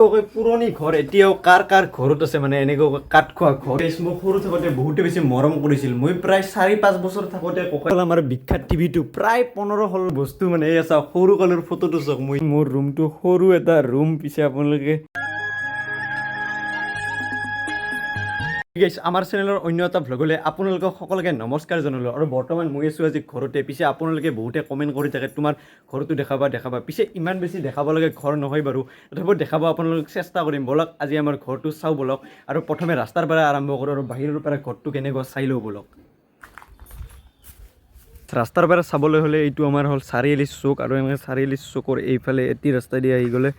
পুৰণি ঘৰ এতিয়াও কাৰ কাৰ ঘৰত আছে মানে এনেকৈ কাঠ খোৱা ঘৰ মোক সৰু থাকোঁতে বহুতে বেছি মৰম কৰিছিল মই প্ৰায় 4-5 বছৰ থাকোঁতে ককাই আমাৰ বিখ্যাত টিভিটো প্ৰায় 15 বস্তু মানে এই চাওক সৰু কালৰ ফটোটো চাওক মই মোৰ ৰুমটো সৰু এটা ৰুম পিছে আপোনালোকে আমাৰ চেনেলৰ অন্য এটা ভ্লগলৈ আপোনালোকক সকলোকে নমস্কাৰ জনালোঁ আৰু বৰ্তমান মই আছোঁ আজি ঘৰতে পিছে আপোনালোকে বহুতে কমেণ্ট কৰি থাকে তোমাৰ ঘৰটো দেখাবা পিছে ইমান বেছি দেখাব লাগে ঘৰ নহয় বাৰু তথাপিও দেখাব আপোনালোক চেষ্টা কৰিম বলক আজি আমাৰ ঘৰটো চাওঁ বলক আৰু প্ৰথমে ৰাস্তাৰ পৰা আৰম্ভ কৰোঁ আৰু বাহিৰৰ পৰা ঘৰটো কেনেকুৱা চাই লওঁ বলক ৰাস্তাৰ পৰা চাবলৈ হ'লে এইটো আমাৰ হ'ল চাৰিআলি চুক আৰু এনেকৈ চাৰিআলি চুকৰ এইফালে এটি ৰাস্তা দি আহি গ'লে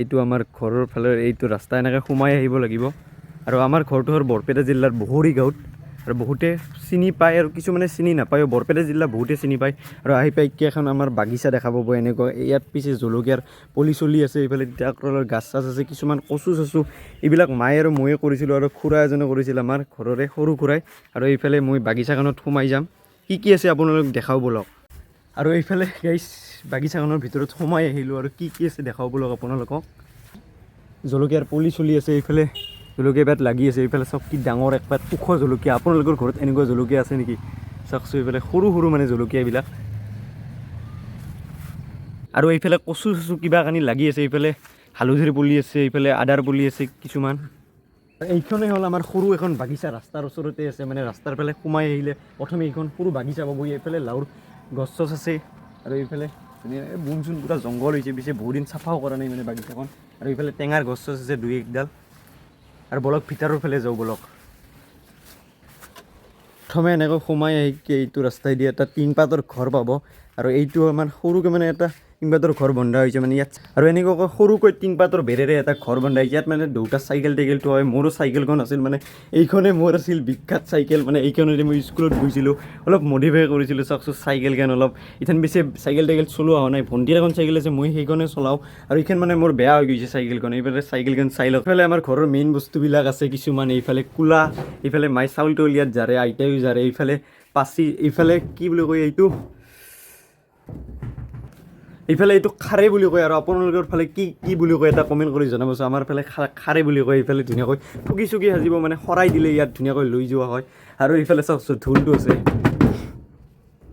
এইটো আমাৰ ঘৰৰ ফালে এইটো ৰাস্তা এনেকৈ সোমাই আহিব লাগিব আৰু আমাৰ ঘৰটো হ'ল বৰপেটা জিলাৰ বহৰী গাঁৱত আৰু বহুতে চিনি পায় আৰু কিছুমানে চিনি নাপায় বৰপেটা জিলা বহুতে চিনি পায় আৰু আহি পাই এখন আমাৰ বাগিচা দেখা পাব এনেকুৱা ইয়াত পিছে জলকীয়াৰ পলি চলি আছে এইফালে তিতাকলৰ গাছ চাছ আছে কিছুমান কচু চচু এইবিলাক মায়ে আৰু ময়ে কৰিছিলোঁ আৰু খুৰা এজনে কৰিছিল আমাৰ ঘৰৰে সৰু খুৰাই আৰু এইফালে মই বাগিচাখনত সোমাই যাম কি আছে আপোনালোক দেখাও বলক আৰু এইফালে গাইছ বাগিচাখনৰ ভিতৰত সোমাই আহিলোঁ আৰু কি আছে দেখাও বলক আপোনালোকক জলকীয়াৰ পলি চলি আছে এইফালে জলকীয়া পাত লাগি আছে এইফালে চব কি ডাঙৰ এক পাত ওখ জলকীয়া আপোনালোকৰ ঘৰত এনেকুৱা জলকীয়া আছে নেকি চাওকচোন এইফালে সৰু সৰু মানে জলকীয়া এইবিলাক আৰু এইফালে কচু চচু কিবা কানি লাগি আছে এইফালে হালধিৰ পুলি আছে এইফালে আদাৰ পুলি আছে কিছুমান এইখনেই হ'ল আমাৰ সৰু এখন বাগিচা ৰাস্তাৰ ওচৰতে আছে মানে ৰাস্তাৰ ফালে সোমাই আহিলে প্ৰথমে এইখন সৰু বাগিচা পাব এইফালে লাউৰ গছ চছ আছে আৰু এইফালে বুন চুন পুৰা জংঘল হৈছে পিছে বহুত দিন চাফাও কৰা নাই মানে বাগিচাখন আৰু এইফালে টেঙাৰ গছ চছ আছে দুই একডাল আৰু বলক ভিতৰৰ ফালে যাওঁ বলক প্ৰথমে এনেকৈ সোমাই আহি এইটো ৰাস্তাই দি এটা টিনপাতৰ ঘৰ পাব আৰু এইটো আমাৰ সৰুকৈ মানে এটা টিনপাতৰ ঘৰ বন্ধা হৈছে মানে ইয়াত আৰু এনেকুৱাকৈ সৰুকৈ টিনপাতৰ বেৰেৰে এটা ঘৰ বন্ধা হৈছে ইয়াত মানে দুটা চাইকেল টেকেলটো হয় মোৰো চাইকেলখন আছিল মানে এইখনে মোৰ আছিল বিখ্যাত চাইকেল মানে এইখনেৰে মই স্কুলত গৈছিলোঁ অলপ মডিফাই কৰিছিলোঁ চাওকচোন চাইকেলখন অলপ ইথান বেছি চাইকেল টেকেল চলোৱা হোৱা নাই ভণ্টিৰ এখন চাইকেল আছে মই সেইখনে চলাওঁ আৰু এইখন মানে মোৰ বেয়া হৈ গৈছে চাইকেলখন এইফালে চাইকেলখন চাই লওক এইফালে আমাৰ ঘৰৰ মেইন বস্তুবিলাক আছে কিছুমান এইফালে কোলা এইফালে মাই চাউল তউল ইয়াত জাৰে আইতাইও জাৰে এইফালে পাচি এইফালে কি বুলি কয় এইফালে এইটো খাৰে বুলি কয় আৰু আপোনালোকৰ ফালে কি বুলি কয় এটা কমেণ্ট কৰি জনাবচোন আমাৰ ফালে খাৰে বুলি কয় এইফালে ধুনীয়াকৈ ফুকি চুকি সাজিব মানে শৰাই দিলে ইয়াত ধুনীয়াকৈ লৈ যোৱা হয় আৰু এইফালে চাওকচোন ঢোলটো আছে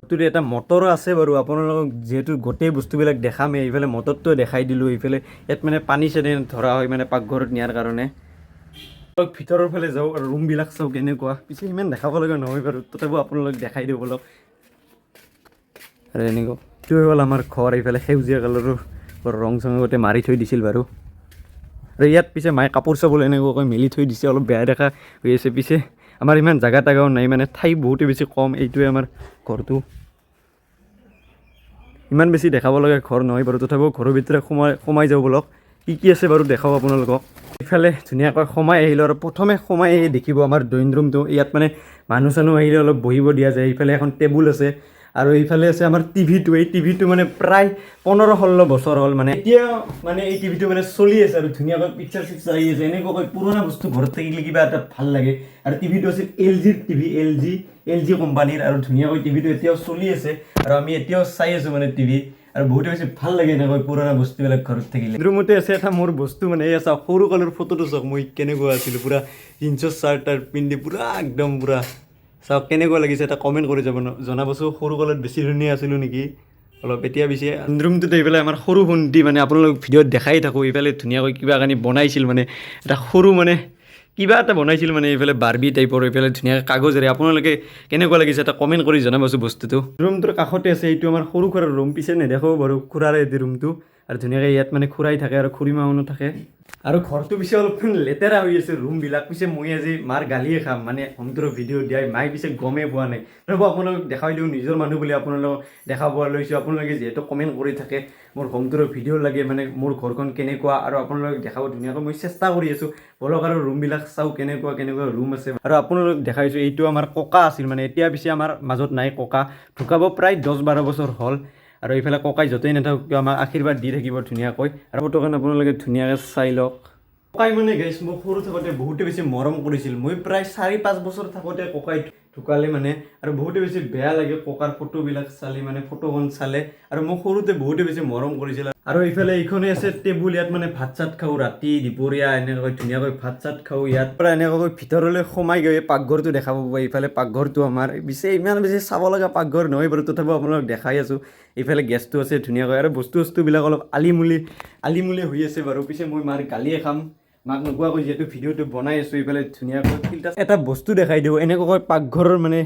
তোৰে এটা মটৰো আছে বাৰু আপোনালোকক যিহেতু গোটেই বস্তুবিলাক দেখামেই এইফালে মটৰটো দেখাই দিলোঁ এইফালে ইয়াত মানে পানী চানী ধৰা হয় মানে পাকঘৰত নিয়াৰ কাৰণে ভিতৰৰ ফালে যাওঁ আৰু ৰুমবিলাক চাওঁ কেনেকুৱা পিছে ইমান দেখাব লগা নহয় বাৰু তথাপিও আপোনালোক দেখাই দিওঁ বলক আৰু এনেকুৱা এইটো হ'ল আমাৰ ঘৰ এইফালে সেউজীয়া কালাৰৰ ৰং চং গোটেই মাৰি থৈ দিছিল বাৰু আৰু ইয়াত পিছে মায়ে কাপোৰ চাপোৰ এনেকুৱাকৈ মেলি থৈ দিছে অলপ বেয়া দেখা হৈ আছে পিছে আমাৰ ইমান জাগা তাগাও নাই মানে ঠাই বহুতে বেছি কম এইটোৱে আমাৰ ঘৰটো ইমান বেছি দেখাব লগা ঘৰ নহয় বাৰু তথাপিও ঘৰৰ ভিতৰত সোমাই যাওঁ বলক কি আছে বাৰু দেখাওঁ আপোনালোকক এইফালে ধুনীয়াকৈ সোমাই আহিলোঁ আৰু প্ৰথমে সোমাই আহি দেখিব আমাৰ ড্ৰয়িং ৰুমটো ইয়াত মানে মানুহ চানুহ আহিলে অলপ বহিব দিয়া যায় এইফালে এখন টেবুল আছে আৰু এইফালে আছে আমাৰ টিভিটো এই টিভিটো মানে প্ৰায় 15-16 বছৰ হ'ল মানে এতিয়া মানে এই টিভিটো মানে চলি আছে আৰু ধুনীয়াকৈ পিকচাৰ চিকচাৰ আহি আছে এনেকুৱাকৈ পুৰণা বস্তু ঘৰত থাকিলে কিবা এটা ভাল লাগে আৰু টিভিটো আছিল LGৰ টিভি LG কোম্পানীৰ আৰু ধুনীয়াকৈ টিভিটো এতিয়াও চলি আছে আৰু আমি এতিয়াও চাই আছোঁ মানে টিভি আৰু বহুতে বেছি ভাল লাগে এনেকৈ পুৰণা বস্তুবিলাক ঘৰত থাকিলে ৰুমতে আছে এটা মোৰ বস্তু মানে এই চাওক সৰু কালৰ ফটোটো চাওক মই কেনেকুৱা আছিলোঁ পুৰা জিন্সৰ চাৰ্ট তাৰ পিন্ধি পুৰা একদম পুৰা চাওক কেনেকুৱা লাগিছে এটা কমেণ্ট কৰি জনাবচোন সৰু কালত বেছি ধুনীয়া আছিলোঁ নেকি অলপ এতিয়া বেছি ৰুমটোত এইফালে আমাৰ সৰু ভণ্টি মানে আপোনালোক ভিডিঅ'ত দেখাই থাকোঁ এইফালে ধুনীয়াকৈ কিবা কানি বনাইছিল মানে এটা সৰু মানে কিবা এটা বনাইছিল মানে এইফালে বাৰ্বি টাইপৰ এইফালে ধুনীয়াকৈ কাগজেৰে আপোনালোকে কেনেকুৱা লাগিছে এটা কমেণ্ট কৰি জনাবচোন বস্তুটো ৰুমটোৰ কাষতে আছে এইটো আমাৰ সৰু খুৰাৰ ৰুম পিছে নেদেখাও বাৰু খুৰাৰে এইটো ৰুমটো আৰু ধুনীয়াকৈ ইয়াত মানে খুৰাই থাকে আৰু খুৰীমাহঁতো থাকে আৰু ঘৰটো পিছে অলপ লেতেৰা হৈ আছে ৰুমবিলাক পিছে মই আজি মাৰ গালিয়ে খাম মানে হোমটোৰ ভিডিঅ' দিয়াই মায়ে পিছে গমেই পোৱা নাই ৰ'ব আপোনালোকক দেখাই দিওঁ নিজৰ মানুহ বুলি আপোনালোকক দেখা পোৱা লৈছোঁ আপোনালোকে যিহেতু কমেণ্ট কৰি থাকে মোৰ হোমটোৰ ভিডিঅ' লাগে মানে মোৰ ঘৰখন কেনেকুৱা আৰু আপোনালোকক দেখাব ধুনীয়াকৈ মই চেষ্টা কৰি আছোঁ বলক আৰু ৰুমবিলাক চাওঁ কেনেকুৱা ৰুম আছে আৰু আপোনালোক দেখাইছোঁ এইটো আমাৰ ককা আছিল মানে এতিয়া পিছে আমাৰ মাজত নাই ককা ঢুকাব প্ৰায় 10-12 বছৰ হ'ল আৰু এইফালে ককাই য'তেই নাথাকক কিয় আমাক আশীৰ্বাদ দি থাকিব ধুনীয়াকৈ আৰু ফটোখন আপোনালোকে ধুনীয়াকৈ চাই লওক ককাই মানে গাইছ মোক সৰু থাকোঁতে বহুতে বেছি মৰম কৰিছিল মই প্ৰায় 4-5 বছৰ থাকোঁতে ককাই ঢুকালে মানে আৰু বহুতে বেছি বেয়া লাগে ককাৰ ফটোবিলাক চালে মানে ফটোখন চালে আৰু মোক সৰুতে বহুতে বেছি মৰম কৰিছিল আৰু এইফালে এইখনে আছে টেবুল ইয়াত মানে ভাত চাত খাওঁ ৰাতি দুপৰীয়া এনেকৈ ধুনীয়াকৈ ভাত চাত খাওঁ ইয়াত পৰা এনেকৈ ভিতৰলৈ সোমাই গৈ পাকঘৰটো দেখা পাব এইফালে পাকঘৰটো আমাৰ পিছে ইমান বেছি চাব লগা পাকঘৰ নহয় বাৰু তথাপিও আপোনালোকক দেখাই আছোঁ এইফালে গেছটো আছে ধুনীয়াকৈ আৰু বস্তুবিলাক অলপ আলিমুলি হৈ আছে বাৰু পিছে মই মাৰ গালিয়ে খাম মাক নোকোৱাকৈ যিহেতু ভিডিঅ'টো বনাই আছোঁ এইফালে ধুনীয়াকৈ ফিল্টাৰ এটা বস্তু দেখাই দিওঁ এনেকৈ পাকঘৰৰ মানে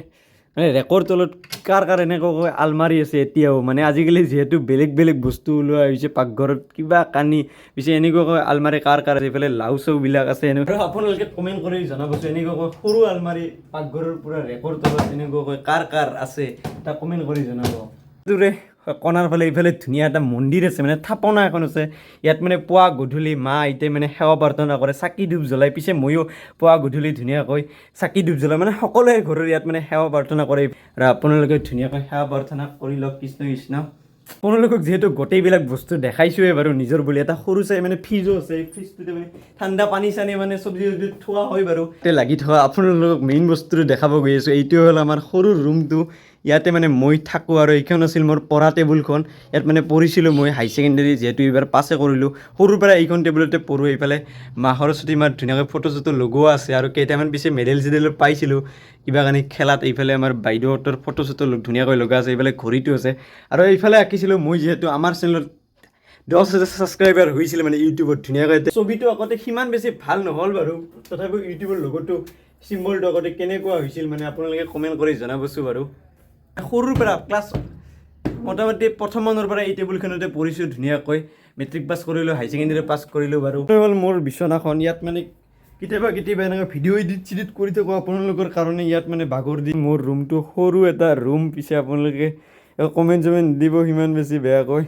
ৰেকৰ তলত কাৰ এনেকুৱাকৈ আলমাৰি আছে এতিয়াও মানে আজিকালি যিহেতু বেলেগ বস্তু ওলোৱা হৈছে পাকঘৰত কিবা কানি পিছে এনেকুৱাকৈ আলমাৰি কাৰ আছে এইফালে লাও চাউবিলাক আছে এনেকুৱা আৰু আপোনালোকে কমেণ্ট কৰি জনাবচোন এনেকুৱাকৈ সৰু আলমাৰি পাকঘৰৰ পৰা ৰেকৰ তলত এনেকুৱাকৈ কাৰ আছে এটা কমেণ্ট কৰি জনাব দূৰে কণাৰ ফালে এইফালে ধুনীয়া এটা মন্দিৰ আছে মানে থাপনা এখন আছে ইয়াত মানে পুৱা গধূলি মা আইতাই মানে সেৱা প্ৰাৰ্থনা কৰে চাকি ধূপ জ্বলাই পিছে ময়ো পুৱা গধূলি ধুনীয়াকৈ চাকি ধূপ জ্বলাই মানে সকলোৱে ঘৰৰ ইয়াত মানে সেৱা প্ৰাৰ্থনা কৰে আৰু আপোনালোকে ধুনীয়াকৈ সেৱা প্ৰাৰ্থনা কৰি লওক কৃষ্ণ কৃষ্ণ আপোনালোকক যিহেতু গোটেইবিলাক বস্তু দেখাইছোঁৱে বাৰু নিজৰ বুলি এটা সৰু চাই মানে ফ্ৰিজো আছে ফ্ৰিজটোতে মানে ঠাণ্ডা পানী চানী মানে চব্জি থোৱা হয় বাৰু লাগি থকা আপোনালোকক মেইন বস্তুটো দেখাব গৈ আছোঁ এইটোৱে হ'ল আমাৰ সৰু ৰুমটো ইয়াতে মানে মই থাকোঁ আৰু এইখন আছিল মোৰ পঢ়া টেবুলখন ইয়াত মানে পঢ়িছিলোঁ মই হাই ছেকেণ্ডেৰী যিহেতু এইবাৰ পাছে কৰিলোঁ সৰুৰ পৰা এইখন টেবুলতে পঢ়োঁ এইফালে মা সৰস্বতী মাৰ ধুনীয়াকৈ ফটো চটো লগোৱা আছে আৰু কেইটামান পিছে মেডেল চেডেলো পাইছিলোঁ কিবা কানি খেলাত এইফালে আমাৰ বাইদেউহঁতৰ ফটো চটো ধুনীয়াকৈ লগা আছে এইফালে ঘড়ীটো আছে আৰু এইফালে আঁকিছিলোঁ মই যিহেতু আমাৰ চেনেলত 10,000 ছাবস্ক্ৰাইবাৰ হৈছিলে মানে ইউটিউবত ধুনীয়াকৈ ছবিটো আগতে সিমান বেছি ভাল নহ'ল বাৰু তথাপিও ইউটিউবৰ লগতো চিম্বলটো আগতে কেনেকুৱা হৈছিল মানে আপোনালোকে কমেণ্ট কৰি জনাবচোন বাৰু সৰুৰ পৰা ক্লাছ মোটামুটি প্ৰথম মানৰ পৰা এই টেবুলখনতে পঢ়িছোঁ ধুনীয়াকৈ মেট্ৰিক পাছ কৰিলোঁ হাই ছেকেণ্ডেৰী পাছ কৰিলোঁ বাৰু হ'ল মোৰ বিচনাখন ইয়াত মানে কেতিয়াবা এনেকৈ ভিডিঅ' এডিট কৰি থাকোঁ আপোনালোকৰ কাৰণে ইয়াত মানে বাগৰ দি মোৰ ৰুমটো সৰু এটা ৰুম পিছে আপোনালোকে কমেণ্ট দিব সিমান বেছি বেয়াকৈ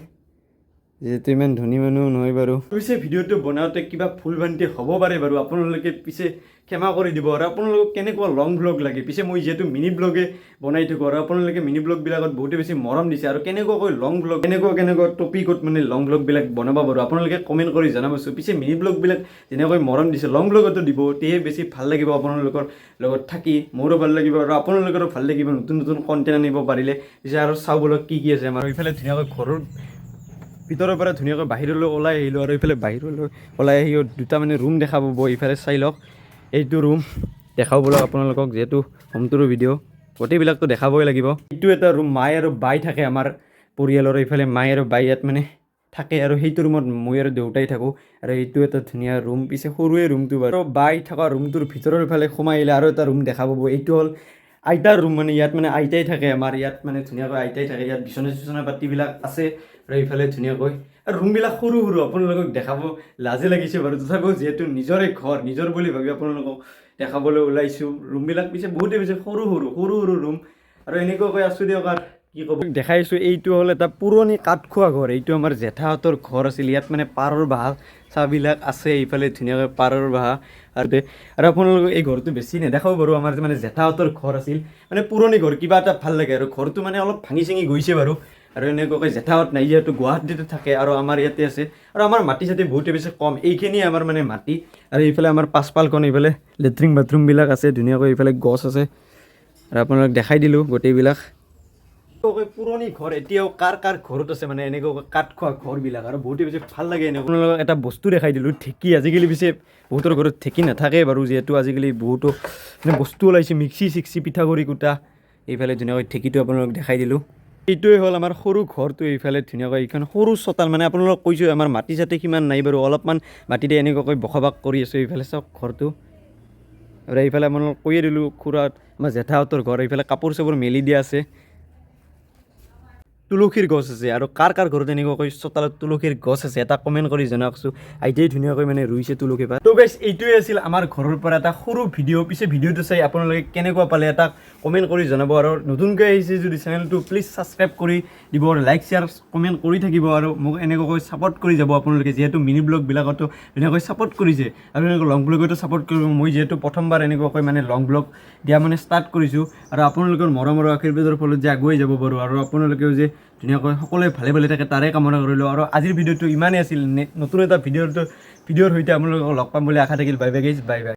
যিহেতু ইমান ধনী মানুহ নহয় বাৰু পিছে ভিডিঅ'টো বনাওঁতে কিবা ভুল ভ্ৰান্তি হ'ব পাৰে বাৰু আপোনালোকে পিছে ক্ষমা কৰি দিব আৰু আপোনালোকক কেনেকুৱা লং ব্লগ লাগে পিছে মই যিহেতু মিনি ব্লগে বনাই থাকোঁ আৰু আপোনালোকে মিনি ব্লগবিলাকত বহুতে বেছি মৰম দিছে আৰু কেনেকুৱাকৈ লং ব্লগ কেনেকুৱা টপিকত মানে লং ব্লগবিলাক বনাব পাৰোঁ আপোনালোকে কমেণ্ট কৰি জনাবচোন পিছে মিনি ব্লগবিলাক যেনেকৈ মৰম দিছে লং ব্লগতো দিব তেহে বেছি ভাল লাগিব আপোনালোকৰ লগত থাকি মোৰো ভাল লাগিব আৰু আপোনালোকৰো ভাল লাগিব নতুন কণ্টেণ্ট আনিব পাৰিলে পিছে আৰু চাওঁ ব্লগ কি আছে আমাৰ এইফালে ধুনীয়াকৈ ঘৰৰ ভিতৰৰ পৰা ধুনীয়াকৈ বাহিৰলৈ ওলাই আহিলোঁ আৰু এইফালে বাহিৰলৈ ওলাই আহি দুটা মানে ৰুম দেখা পাব এইফালে চাই লওক এইটো ৰুম দেখাব বোলক আপোনালোকক যিহেতু হোমটোৰ ভিডিঅ' গোটেইবিলাকতো দেখাবই লাগিব এইটো এটা ৰুম মাই আৰু বাই থাকে আমাৰ পৰিয়ালৰ এইফালে মাই আৰু বাই ইয়াত মানে থাকে আৰু সেইটো ৰুমত মই আৰু দেউতাই থাকোঁ আৰু এইটো এটা ধুনীয়া ৰুম পিছে সৰুৱে ৰুমটো বাৰু বাই থকা ৰুমটোৰ ভিতৰৰ ফালে সোমাই আহিলে আৰু এটা ৰুম দেখা পাব এইটো হ'ল আইতাৰ ৰুম মানে ইয়াত মানে আইতাই থাকে আমাৰ ইয়াত মানে ধুনীয়াকৈ আইতাই থাকে ইয়াত বিচনা পাতিবিলাক আছে আৰু এইফালে ধুনীয়াকৈ আৰু ৰুমবিলাক সৰু আপোনালোকক দেখাব লাজে লাগিছে বাৰু তথাপিও যিহেতু নিজৰে ঘৰ নিজৰ বুলি ভাবি আপোনালোকক দেখাবলৈ ওলাইছোঁ ৰুমবিলাক পিছে বহুতে বেছি সৰু ৰুম আৰু এনেকুৱাকৈ আছোঁ দিয়ক আৰু কি ক'ব দেখাইছোঁ এইটো হ'ল এটা পুৰণি কাঠখোৱা ঘৰ এইটো আমাৰ জেঠাহঁতৰ ঘৰ আছিল ইয়াত মানে পাৰৰ বাঁহ চাহবিলাক আছে এইফালে ধুনীয়াকৈ পাৰৰ বাঁহ আৰু আপোনালোকক এই ঘৰটো বেছি নেদেখাব বাৰু আমাৰ মানে জেঠাহঁতৰ ঘৰ আছিল মানে পুৰণি ঘৰ কিবা এটা ভাল লাগে আৰু ঘৰটো মানে অলপ ভাঙি চিঙি গৈছে বাৰু আৰু এনেকুৱাকৈ জেঠাহঁত নাই যিহেতু গুৱাহাটীতে থাকে আৰু আমাৰ ইয়াতে আছে আৰু আমাৰ মাটি চাটি বহুতে বেছি কম এইখিনিয়ে আমাৰ মানে মাটি আৰু এইফালে আমাৰ পাছফালখন এইফালে লেট্ৰিন বাথৰুমবিলাক আছে ধুনীয়াকৈ এইফালে গছ আছে আৰু আপোনালোক দেখাই দিলোঁ গোটেইবিলাক পুৰণি ঘৰ এতিয়াও কাৰ ঘৰত আছে মানে এনেকুৱা কাঠ খোৱা ঘৰবিলাক আৰু বহুতে বেছি ভাল লাগে এনেকুৱা আপোনালোকক এটা বস্তু দেখাই দিলোঁ ঢেঁকী আজিকালি পিছে বহুতৰ ঘৰত ঢেঁকী নাথাকে বাৰু যিহেতু আজিকালি বহুতো মানে বস্তু ওলাইছে মিক্সি চিক্সি পিঠাগুড়ি কুটা এইফালে ধুনীয়াকৈ ঢেঁকীটো আপোনালোক দেখাই দিলোঁ এইটোৱে হ'ল আমাৰ সৰু ঘৰটো এইফালে ধুনীয়াকৈ এইখন সৰু চোতাল মানে আপোনালোকক কৈছোঁ আমাৰ মাটি চাটি সিমান নাই বাৰু অলপমান মাটিতে এনেকুৱাকৈ বসবাস কৰি আছোঁ এইফালে চাওক ঘৰটো আৰু এইফালে আপোনালোকক কৈয়ে দিলোঁ খুৰাত আমাৰ জেঠাহঁতৰ ঘৰ এইফালে কাপোৰ চাপোৰ মেলি দিয়া আছে তুলসীৰ গছ আছে আৰু কাৰ ঘৰত এনেকুৱাকৈ চোতালত তুলসীৰ গছ আছে এটা কমেণ্ট কৰি জনাওকচোন আইতাই ধুনীয়াকৈ মানে ৰুইছে তুলসী পাত তো গাইছ এইটোৱে আছিল আমাৰ ঘৰৰ পৰা এটা সৰু ভিডিঅ' পিছে ভিডিঅ'টো চাই আপোনালোকে কেনেকুৱা পালে এটা কমেণ্ট কৰি জনাব আৰু নতুনকৈ আহিছে যদি চেনেলটো প্লিজ ছাবস্ক্ৰাইব কৰি দিব আৰু লাইক শ্বেয়াৰ কমেণ্ট কৰি থাকিব আৰু মোক এনেকুৱাকৈ ছাপোৰ্ট কৰি যাব আপোনালোকে যিহেতু মিনি ব্লগবিলাকতো ধুনীয়াকৈ ছাপোৰ্ট কৰিছে আৰু এনেকৈ লং ব্লগতো ছাপোৰ্ট কৰিব মই যিহেতু প্ৰথমবাৰ এনেকুৱাকৈ মানে লং ব্লগ দিয়া মানে ষ্টাৰ্ট কৰিছোঁ আৰু আপোনালোকৰ মৰমৰ আশীৰ্বাদৰ ফলত যে আগুৱাই যাব পাৰোঁ আৰু আপোনালোকেও যে ধুনীয়াকৈ সকলোৱে ভালে থাকে তাৰে কামনা কৰিলোঁ আৰু আজিৰ ভিডিঅ'টো ইমানেই আছিল নতুন এটা ভিডিঅ'ৰ সৈতে আপোনালোকক লগ পাম বুলি আশা থাকিল bye bye guys bye bye